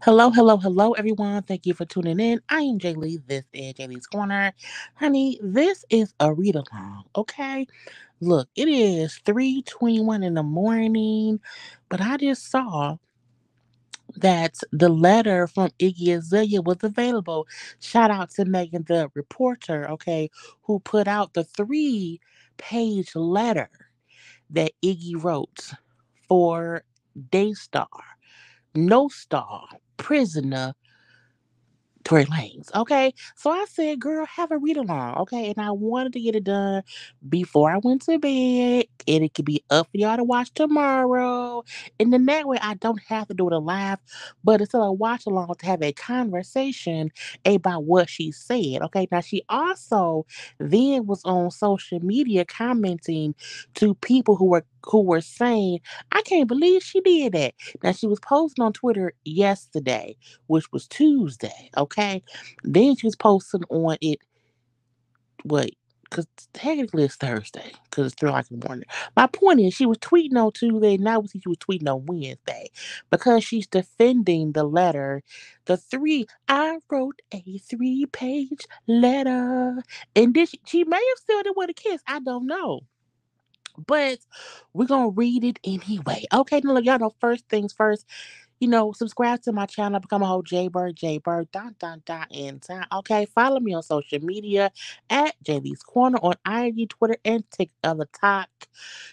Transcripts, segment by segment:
Hello, hello, hello, everyone. Thank you for tuning in. I am Jaylee. This is Jaylee's Corner. Honey, this is a read along, okay? Look, it is 3:21 in the morning, but I just saw that the letter from Iggy Azalea was available. Shout out to Megan, the reporter, okay, who put out the three-page letter that Iggy wrote for Daystar, No Star, Prisoner, Tory Lanez. Okay. So I said, girl, have a read along. Okay. And I wanted to get it done before I went to bed. And it could be up for y'all to watch tomorrow. And then that way I don't have to do it live, but instead of watch along to have a conversation about what she said. Okay. Now she also then was on social media commenting to people who were saying, I can't believe she did that. Now she was posting on Twitter yesterday, which was Tuesday, okay? Then she was posting on it, wait, because technically it's Thursday, because it's 3 o'clock in the morning. My point is, she was tweeting on Tuesday, now we see she was tweeting on Wednesday, because she's defending the letter, I wrote a three-page letter, and this, she may have still did with a kiss, I don't know. But we're gonna read it anyway. Okay, now look, y'all know first things first. Subscribe to my channel, become a whole JayBird, and time. Okay, follow me on social media at JayLeesCorner on IG, Twitter, and TikTok.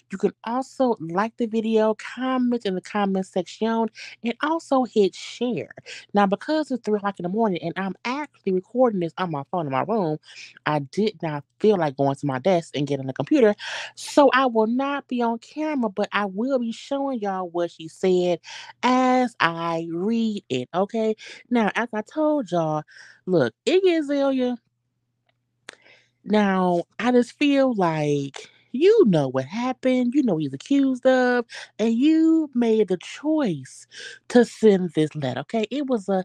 You can also like the video, comment in the comment section, and also hit share. Now, because it's 3 o'clock in the morning and I'm actually recording this on my phone in my room, I did not feel like going to my desk and getting a computer. So I will not be on camera, but I will be showing y'all what she said as I read it. Okay. Now, as I told y'all, look, Iggy Azalea, now, I just feel like you know what happened, you know he's accused of, and you made the choice to send this letter, okay? It was a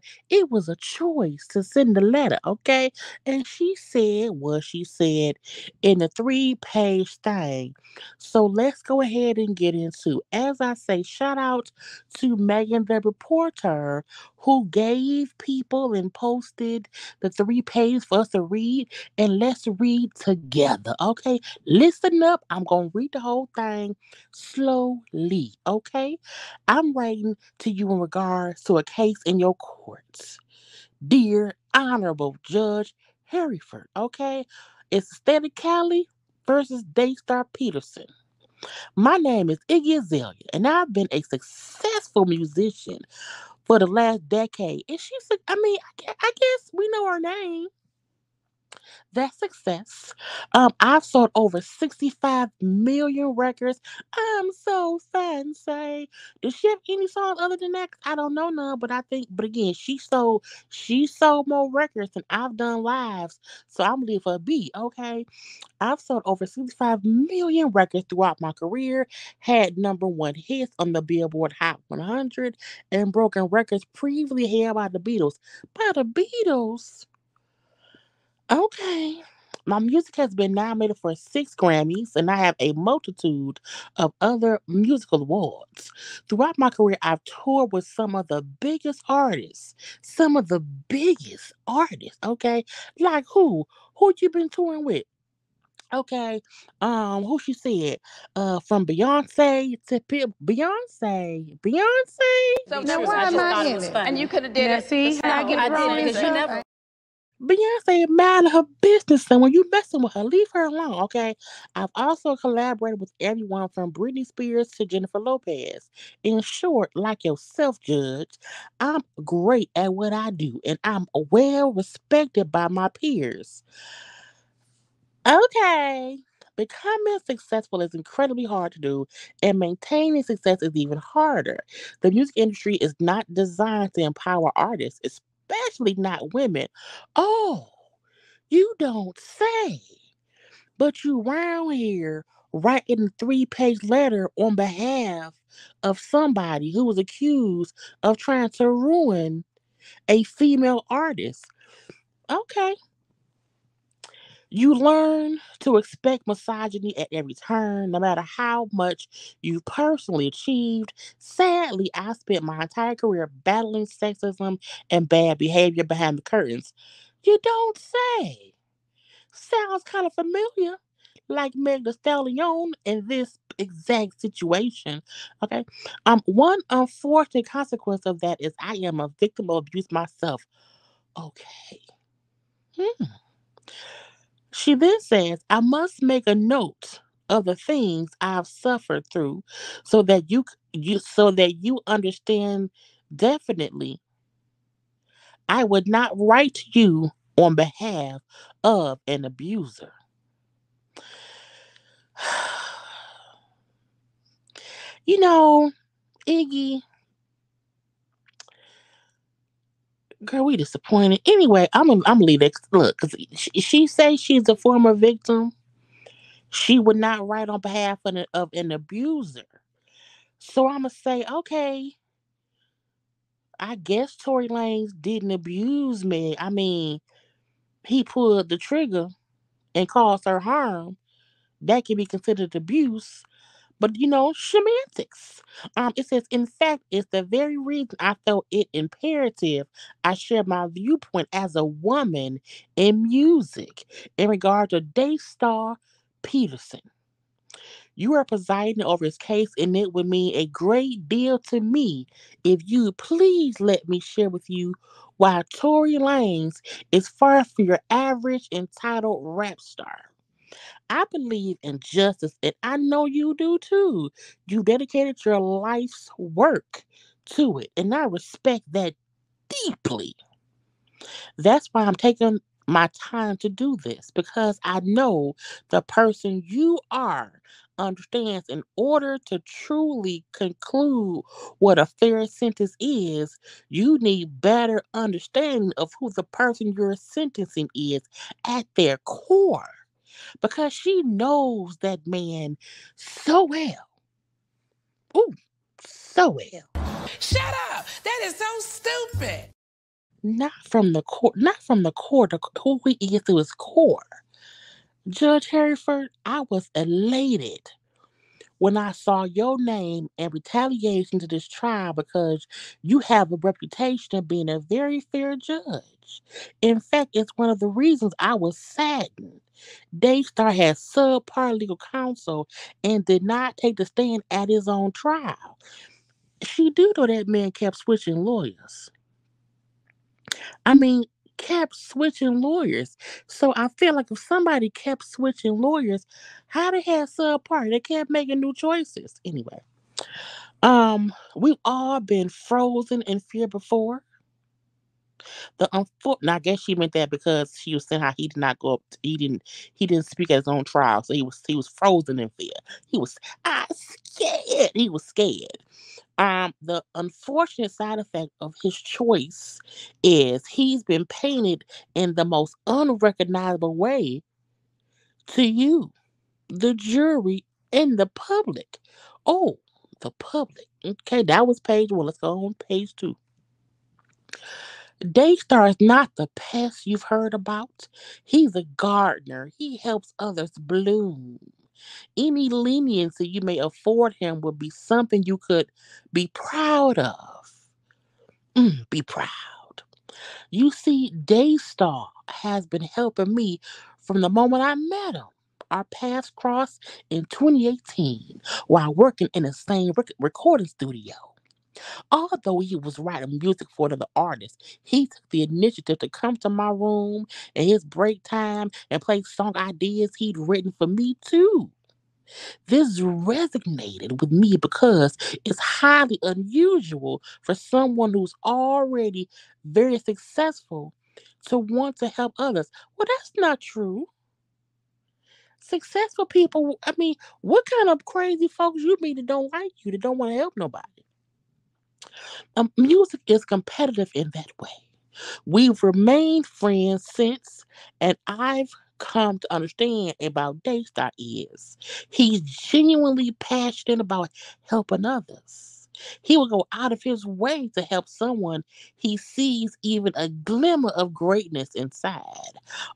choice to send the letter, okay? And she said what she said in the three-page thing. So let's go ahead and get into. As I say, shout out to Megan the reporter who gave people and posted the three pages for us to read, and let's read together. Okay, listen up. I'm gonna read the whole thing slowly. Okay, I'm writing to you in regards to a case in your courts, dear Honorable Judge Harryford. Okay, it's the state of Cali versus Daystar Peterson. My name is Iggy Azalea, and I've been a successful musician for the last decade. And she's, I mean, I guess we know her name. That success. I've sold over 65 million records. I'm so fancy. Does she have any songs other than that? I don't know none, but I think, but again, she sold more records than I've done lives. So I'm leaving for a beat, okay? I've sold over 65 million records throughout my career, had number one hits on the Billboard Hot 100, and broken records previously held by the Beatles. By the Beatles? Okay. My music has been nominated for 6 Grammys, and I have a multitude of other musical awards. Throughout my career, I've toured with some of the biggest artists. Some of the biggest artists, okay? Like who? Who you been touring with? Okay. Who she said? From Beyonce to Beyonce. So now why am I in it? And you could have did Now, it. see how I No, get I it wrong didn't and because you stuff? never. Beyonce mind her business, and when you messing with her, leave her alone, okay? I've also collaborated with everyone from Britney Spears to Jennifer Lopez. In short, like yourself, Judge, I'm great at what I do, and I'm well respected by my peers. Okay. Becoming successful is incredibly hard to do, and maintaining success is even harder. The music industry is not designed to empower artists, especially not women. Oh, you don't say. But you round here writing a three-page letter on behalf of somebody who was accused of trying to ruin a female artist. Okay. You learn to expect misogyny at every turn, no matter how much you personally achieved. Sadly, I spent my entire career battling sexism and bad behavior behind the curtains. You don't say. Sounds kind of familiar, like Meg Thee Stallion in this exact situation. Okay. One unfortunate consequence of that is I am a victim of abuse myself. Okay. Hmm. She then says, I must make a note of the things I've suffered through so that you understand definitely I would not write to you on behalf of an abuser. You know, Iggy, girl, we disappointed. Anyway, I'm gonna leave it. Look, cause she say she's a former victim. She would not write on behalf of an abuser. So I'm gonna say, okay, I guess Tory Lanez didn't abuse me. I mean, he pulled the trigger and caused her harm. That can be considered abuse. But semantics. It says, in fact, it's the very reason I felt it imperative I share my viewpoint as a woman in music in regard to Daystar Peterson. You are presiding over his case, and it would mean a great deal to me if you please let me share with you why Tory Lanez is far from your average entitled rap star. I believe in justice, and I know you do too. You dedicated your life's work to it, and I respect that deeply. That's why I'm taking my time to do this because I know the person you are understands in order to truly conclude what a fair sentence is, you need better understanding of who the person you're sentencing is at their core because she knows that man so well. Ooh, so well. Shut up! That is so stupid. Not from the core to who he is to his core. Judge Harrison, I was elated when I saw your name and retaliation to this trial because you have a reputation of being a very fair judge. In fact, it's one of the reasons I was saddened. Daystar had subpar legal counsel and did not take the stand at his own trial. She do know that man kept switching lawyers. I mean, kept switching lawyers. So I feel like if somebody kept switching lawyers, how they had subpar? They kept making new choices. Anyway, we've all been frozen in fear before. I guess she meant that because she was saying how he did not go up. He didn't speak at his own trial, so he was frozen in fear. He was scared. He was scared. The unfortunate side effect of his choice is he's been painted in the most unrecognizable way to you, the jury, and the public. Oh, the public. Okay, that was page one. Let's go on page two. Daystar is not the pest you've heard about. He's a gardener. He helps others bloom. Any leniency you may afford him would be something you could be proud of. Be proud. You see, Daystar has been helping me from the moment I met him. Our paths crossed in 2018 while working in the same recording studio. Although he was writing music for another artist, he took the initiative to come to my room in his break time and play song ideas he'd written for me too. This resonated with me because it's highly unusual for someone who's already very successful to want to help others. Well, that's not true. Successful people, I mean, what kind of crazy folks you meet that don't like you, that don't want to help nobody? Music is competitive in that way. We've remained friends since, and I've come to understand about Daystar is he's genuinely passionate about helping others. He will go out of his way to help someone he sees even a glimmer of greatness inside.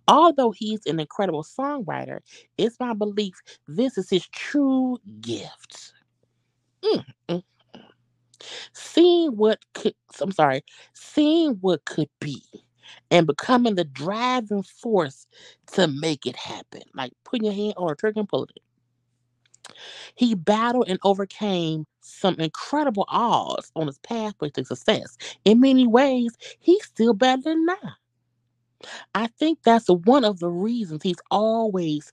Although he's an incredible songwriter, it's my belief this is his true gift. Mm, mm. Seeing what could, I'm sorry, seeing what could be and becoming the driving force to make it happen. Like putting your hand on a trigger and pulling it. He battled and overcame some incredible odds on his pathway to success. In many ways, he's still better now. I think that's one of the reasons he always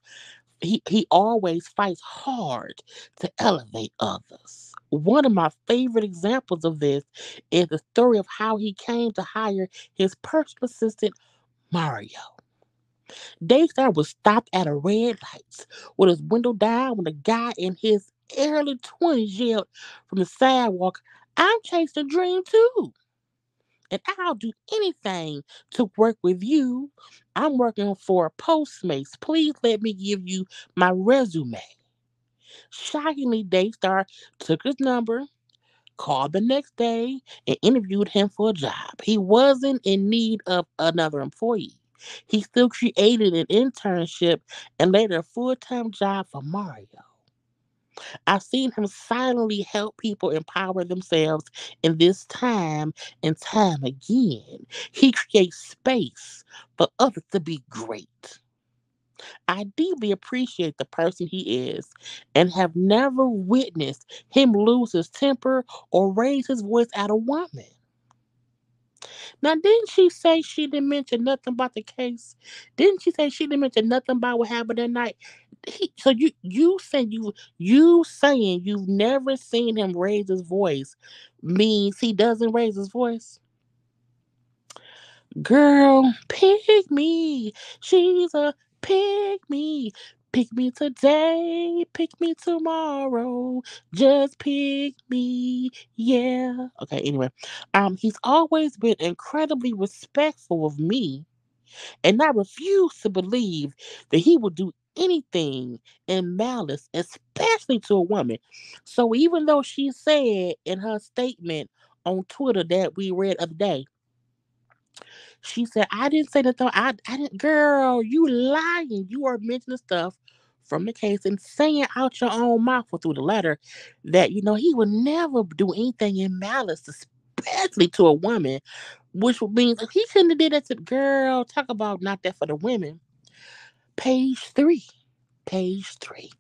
fights hard to elevate others. One of my favorite examples of this is the story of how he came to hire his personal assistant Mario. Daystar was stopped at a red light with his window down when a guy in his early 20s yelled from the sidewalk, "I'm chasing a dream too, and I'll do anything to work with you. I'm working for Postmates. Please let me give you my resume." Shockingly, Daystar took his number, called the next day, and interviewed him for a job. He wasn't in need of another employee. He still created an internship and later a full time job for Mario. I've seen him silently help people empower themselves in this time and time again. He creates space for others to be great. I deeply appreciate the person he is and have never witnessed him lose his temper or raise his voice at a woman. Now, didn't she say she didn't mention nothing about the case? Didn't she say she didn't mention nothing about what happened that night? So you saying you've never seen him raise his voice means he doesn't raise his voice? Girl, pick me. She's a pick me. Pick me today, pick me tomorrow. Just pick me, yeah. Okay, anyway. He's always been incredibly respectful of me, and I refuse to believe that he would do anything in malice, especially to a woman. So even though she said in her statement on Twitter that we read of the day, she said, "I didn't say that though. I didn't." Girl, you lying. You are mentioning stuff from the case and saying out your own mouth or through the letter that, he would never do anything in malice, especially to a woman, which would mean he couldn't have did that to the girl. Talk about not that for the women. Page three. Page three.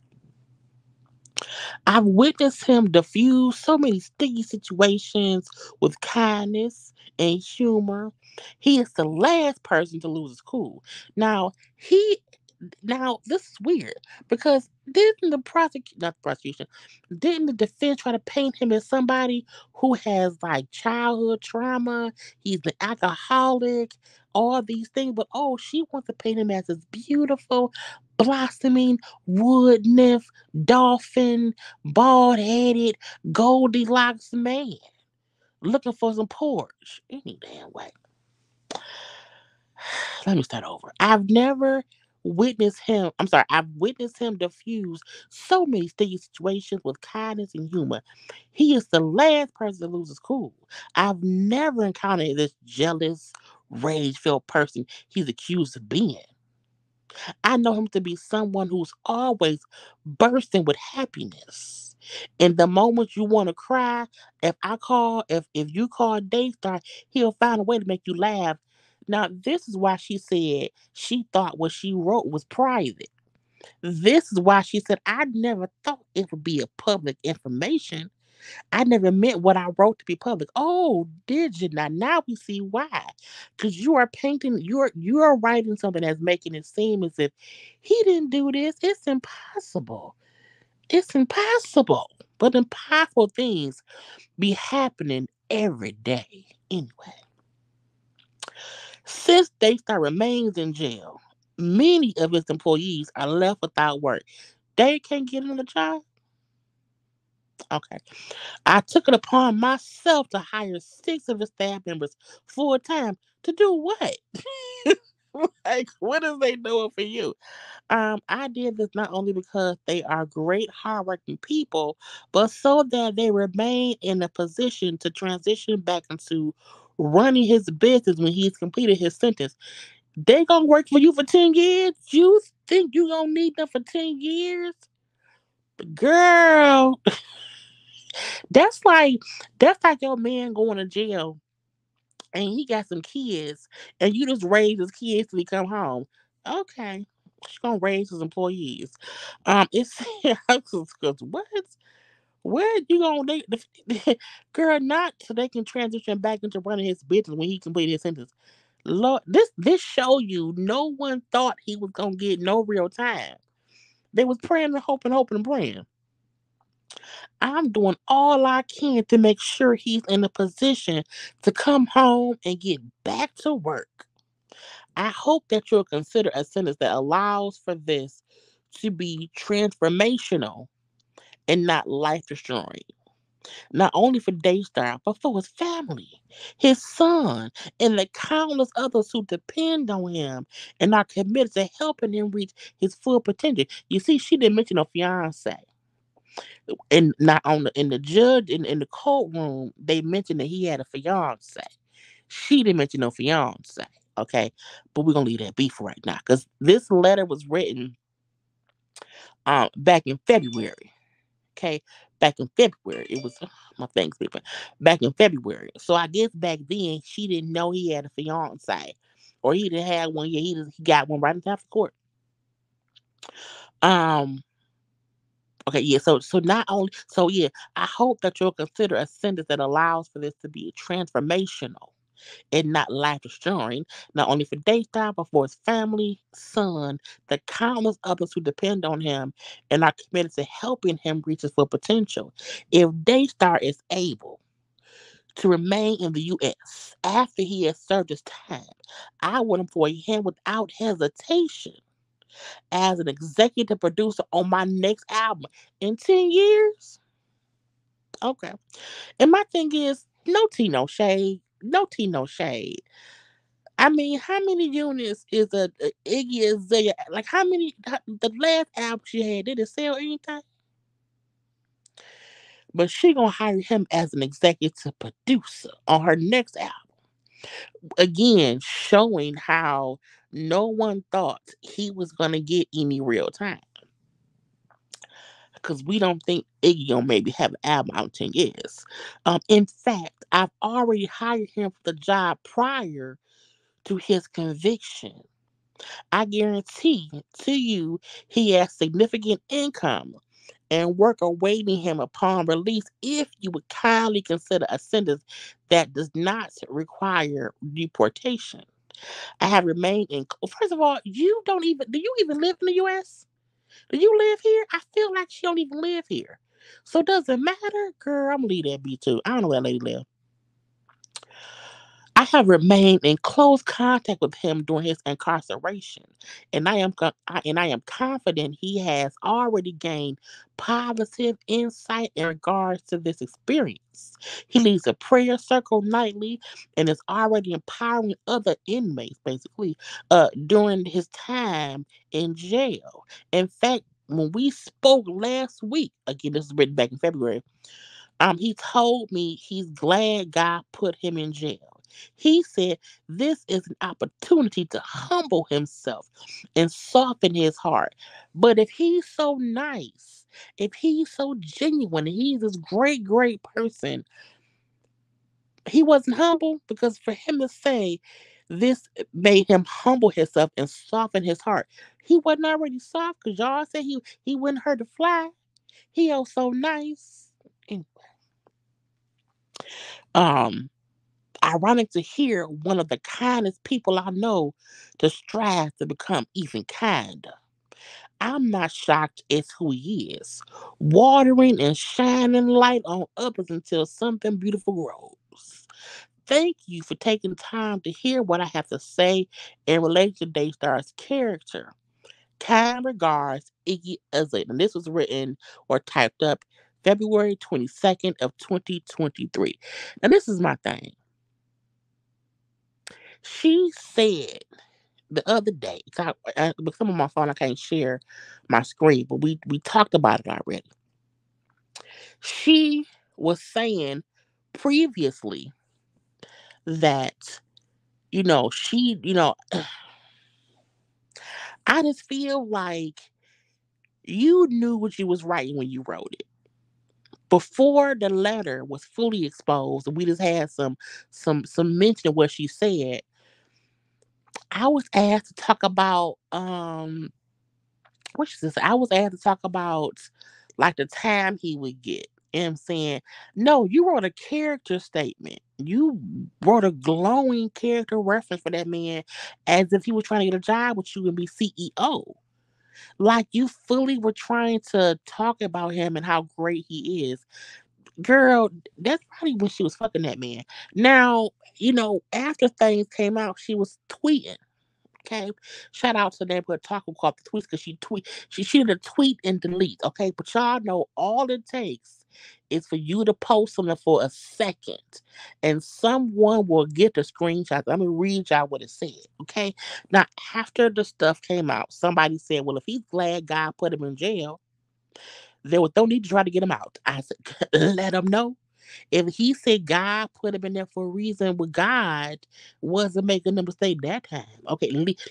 I've witnessed him diffuse so many sticky situations with kindness and humor. He is the last person to lose his cool. Now, this is weird because didn't the not the prosecution, didn't the defense try to paint him as somebody who has like childhood trauma? He's an alcoholic, all these things, but oh, she wants to paint him as this beautiful, blossoming wood nymph, dolphin, bald headed, Goldilocks man looking for some porridge any damn way. Let me start over. I've witnessed him diffuse so many sticky situations with kindness and humor. He is the last person to lose his cool. I've never encountered this jealous, rage filled person he's accused of being. I know him to be someone who's always bursting with happiness. In the moments you want to cry, if you call Daystar, he'll find a way to make you laugh. Now, this is why she said she thought what she wrote was private. This is why she said, "I never thought it would be a public information. I never meant what I wrote to be public." Oh, did you not? Now we see why. Because you are writing something that's making it seem as if he didn't do this. It's impossible. It's impossible. But impossible things be happening every day. Anyway, since Daystar remains in jail, many of his employees are left without work. They can't get another job. Okay. I took it upon myself to hire 6 of his staff members full time to do what? Like, what is they doing for you? I did this not only because they are great, hardworking people, but so that they remain in a position to transition back into running his business when he's completed his sentence. They gonna work for you for 10 years? You think you gonna need them for 10 years? Girl, that's like that's like your man going to jail and he got some kids and you just raise his kids till he come home. Okay. She's gonna raise his employees. It's because what? Where you gonna girl? Not so they can transition back into running his business when he completed his sentence. Lord, this show you no one thought he was gonna get no real time. They was praying and hoping and praying. I'm doing all I can to make sure he's in a position to come home and get back to work. I hope that you'll consider a sentence that allows for this to be transformational and not life destroying. Not only for Daystar, but for his family, his son, and the countless others who depend on him and are committed to helping him reach his full potential. You see, she didn't mention a fiance. And not on in the judge in the courtroom, they mentioned that he had a fiance. She didn't mention no fiance. Okay, but we're gonna leave that be for right now because this letter was written back in February. Okay, back in February it was my Thanksgiving. Back in February, so I guess back then she didn't know he had a fiance, or he didn't have one yet. He got one right in time for court. Um, Okay, yeah. So not only so yeah, I hope that you'll consider a sentence that allows for this to be transformational and not life destroying, not only for Daystar but for his family, son, the countless others who depend on him and are committed to helping him reach his full potential. If Daystar is able to remain in the U.S. after he has served his time, I would employ him without hesitation as an executive producer on my next album in 10 years. Okay. And my thing is, no tea, no shade. No tea, no shade. I mean, how many units is a Iggy Azalea? Like, the last album she had, did it sell anything? But she gonna hire him as an executive producer on her next album. Again, showing how no one thought he was gonna get any real time. Because we don't think Iggy gonna maybe have an album out in 10 years. In fact, I've already hired him for the job prior to his conviction. I guarantee to you he has significant income and work awaiting him upon release if you would kindly consider a sentence that does not require deportation. I have remained in. First of all, you don't even. Do you even live in the U.S.? Do you live here? I feel like she don't even live here. So does it matter? Girl, I'm gonna leave that be too. I don't know where that lady live. I have remained in close contact with him during his incarceration, and I am confident he has already gained positive insight in regards to this experience. He leads a prayer circle nightly and is already empowering other inmates, basically, during his time in jail. In fact, when we spoke last week, again, this is written back in February, he told me he's glad God put him in jail. He said this is an opportunity to humble himself and soften his heart. But if he's so nice, if he's so genuine, he's this great person, he wasn't humble because for him to say this made him humble himself and soften his heart. He wasn't already soft because y'all said he wouldn't hurt a fly. He was so nice. And, um ironic to hear one of the kindest people I know to strive to become even kinder. I'm not shocked it's who he is, watering and shining light on others until something beautiful grows. Thank you for taking time to hear what I have to say in relation to Daystar's character. Kind regards, Iggy Azalea. And this was written or typed up February 22nd of 2023. Now this is my thing. She said the other day, because I'm on my phone, I can't share my screen, but we talked about it already. She was saying previously that, she, I just feel like you knew what you was writing when you wrote it. Before the letter was fully exposed, and we just had some mention of what she said. I was asked to talk about what is this? I was asked to talk about like the time he would get. And I'm saying, no, you wrote a character statement. You wrote a glowing character reference for that man as if he was trying to get a job with you and be CEO. Like you fully were trying to talk about him and how great he is. Girl, that's probably when she was fucking that man. Now, after things came out, she was tweeting. Okay, shout out to that but Taco called the tweets because she did a tweet and delete. Okay, but y'all know all it takes is for you to post something for a second, and someone will get the screenshot. Let me read y'all what it said. Okay, now after the stuff came out, somebody said, "Well, if he's glad God put him in jail, there was no need to try to get him out." I said, "Let him know." If he said God put him in there for a reason, with God wasn't making a mistake that time. Okay,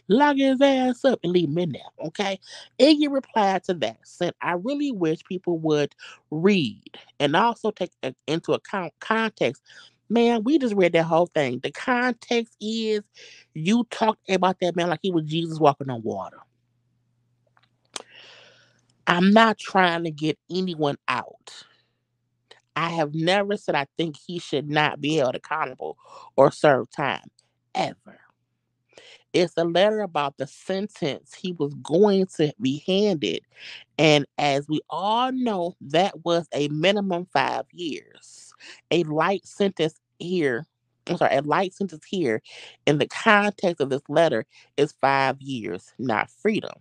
lock his ass up and leave him in there. Okay. Iggy replied to that, said, "I really wish people would read and also take into account context." Man, we just read that whole thing. The context is you talked about that man like he was Jesus walking on water. I'm not trying to get anyone out. I have never said I think he should not be held accountable or serve time. Ever. It's a letter about the sentence he was going to be handed. And as we all know, that was a minimum 5 years. A light sentence here. I'm sorry, a light sentence here in the context of this letter is 5 years, not freedom.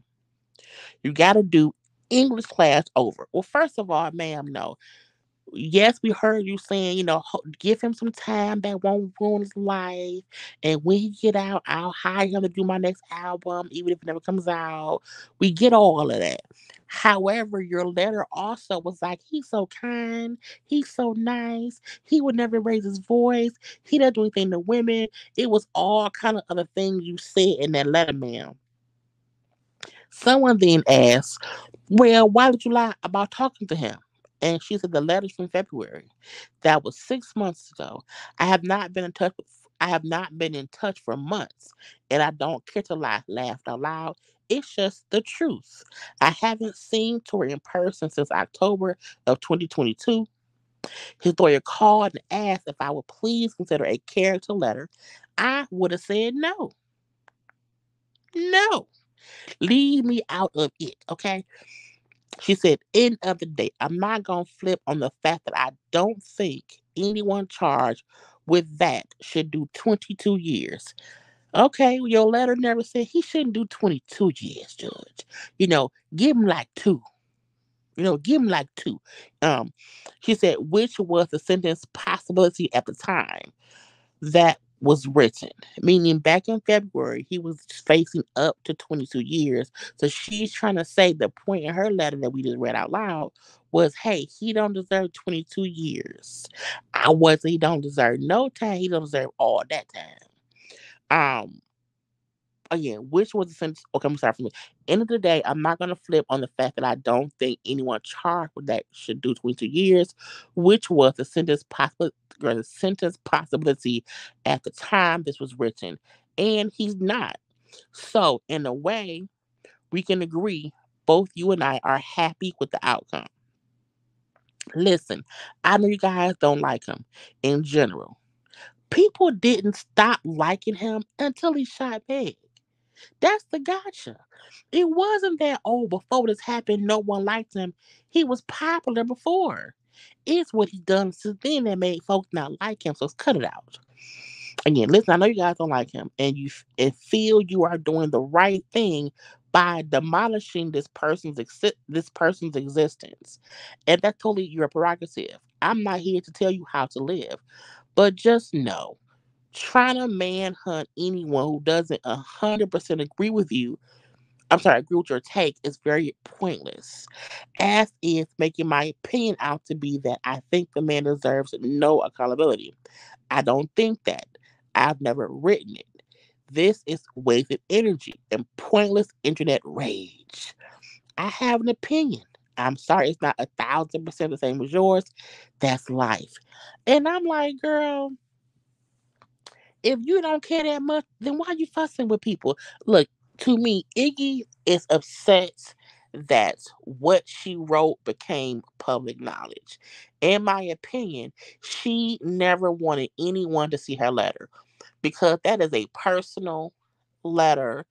You got to do English class over. Well, first of all, ma'am, no. Yes, we heard you saying, give him some time that won't ruin his life. And when he get out, I'll hire him to do my next album, even if it never comes out. We get all of that. However, your letter also was like, he's so kind, he's so nice, he would never raise his voice, he doesn't do anything to women. It was all kind of other things you said in that letter, ma'am. Someone then asked, "Well, why did you lie about talking to him?" And she said, "The letter's from February. That was 6 months ago. I have not been in touch with I have not been in touch for months, and I don't care to lie." Laughed out loud. It's just the truth. I haven't seen Tory in person since October of 2022. His lawyer called and asked if I would please consider a character letter. I would have said no. No. Leave me out of it, okay? She said, "End of the day, I'm not going to flip on the fact that I don't think anyone charged with that should do 22 years." Okay, well, your letter never said he shouldn't do 22 years, Judge. Give him like two. Give him like two. Um, she said, which was the sentence possibility at the time that was written, meaning back in February, he was facing up to 22 years. So she's trying to say the point in her letter that we just read out loud was, hey, he don't deserve 22 years. I wasn't, he don't deserve no time. He don't deserve all that time. Again, which was the sentence? Okay, I'm sorry for me. End of the day, I'm not gonna flip on the fact that I don't think anyone charged with that should do 22 years, which was the sentence possibility at the time this was written, and he's not. So, in a way, we can agree. Both you and I are happy with the outcome. Listen, I know you guys don't like him in general. People didn't stop liking him until he shot Meg. That's the gotcha. It wasn't that, oh, before this happened, no one liked him. He was popular before. It's what he done since then that made folks not like him. So cut it out. Again, listen, I know you guys don't like him, and and feel you are doing the right thing by demolishing this person's existence, and that's totally your prerogative. I'm not here to tell you how to live, but just know. Trying to manhunt anyone who doesn't 100% agree with you, I'm sorry, agree with your take, is very pointless. As is making my opinion out to be that I think the man deserves no accountability. I don't think that. I've never written it. This is wasted energy and pointless internet rage. I have an opinion. I'm sorry, it's not 1,000% the same as yours. That's life. And I'm like, girl, if you don't care that much, then why you fussing with people? Look, to me, Iggy is upset that what she wrote became public knowledge. In my opinion, she never wanted anyone to see her letter because that is a personal letter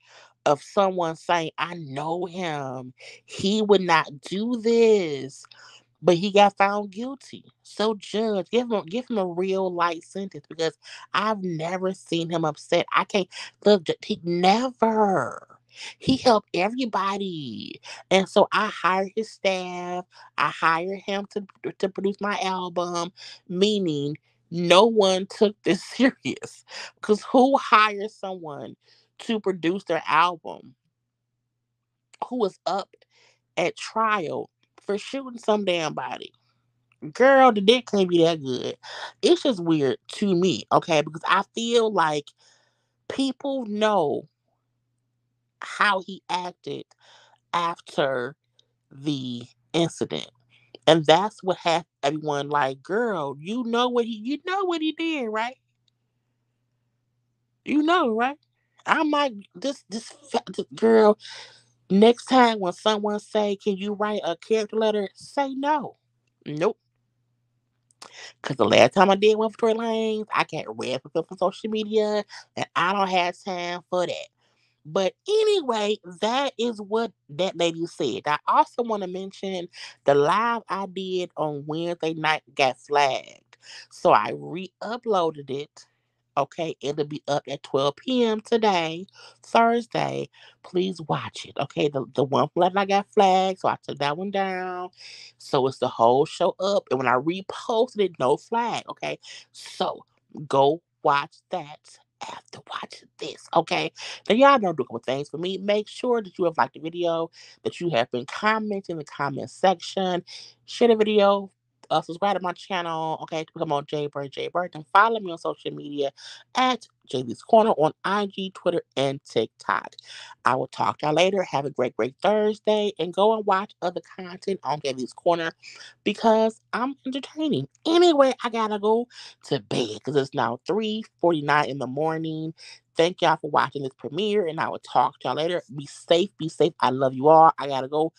of someone saying, I know him. He would not do this, but he got found guilty. So judge, give him a real light sentence because I've never seen him upset. I can't look. He never. He helped everybody, and so I hired his staff. I hired him to produce my album, meaning no one took this serious. Because who hires someone to produce their album who was up at trial for shooting some damn body? Girl, the dick can't be that good. It's just weird to me, okay? Because I feel like people know how he acted after the incident. And that's what had everyone like, girl, you know what he did, right? You know, right? I'm like, this girl, next time when someone say, can you write a character letter? Say no. Nope. Because the last time I did one for Tory Lanez, I got red for social media, and I don't have time for that. But anyway, that is what that lady said. I also want to mention the live I did on Wednesday night got flagged. So I re uploaded it. Okay, it'll be up at 12 p.m. today, Thursday. Please watch it. Okay, the one that I got flagged, so I took that one down. So it's the whole show up. And when I reposted it, no flag. Okay, so go watch that after watching this. Okay, now y'all know do a couple things for me. Make sure that you have liked the video, that you have been commenting in the comment section, share the video. Subscribe to my channel, okay, to become on JayBirds, and follow me on social media at JayLeesCorner on IG, Twitter, and TikTok. I will talk to y'all later. Have a great, great Thursday, and go and watch other content on JayLeesCorner because I'm entertaining. Anyway, I gotta go to bed because it's now 3:49 in the morning. Thank y'all for watching this premiere, and I will talk to y'all later. Be safe, be safe. I love you all. I gotta go.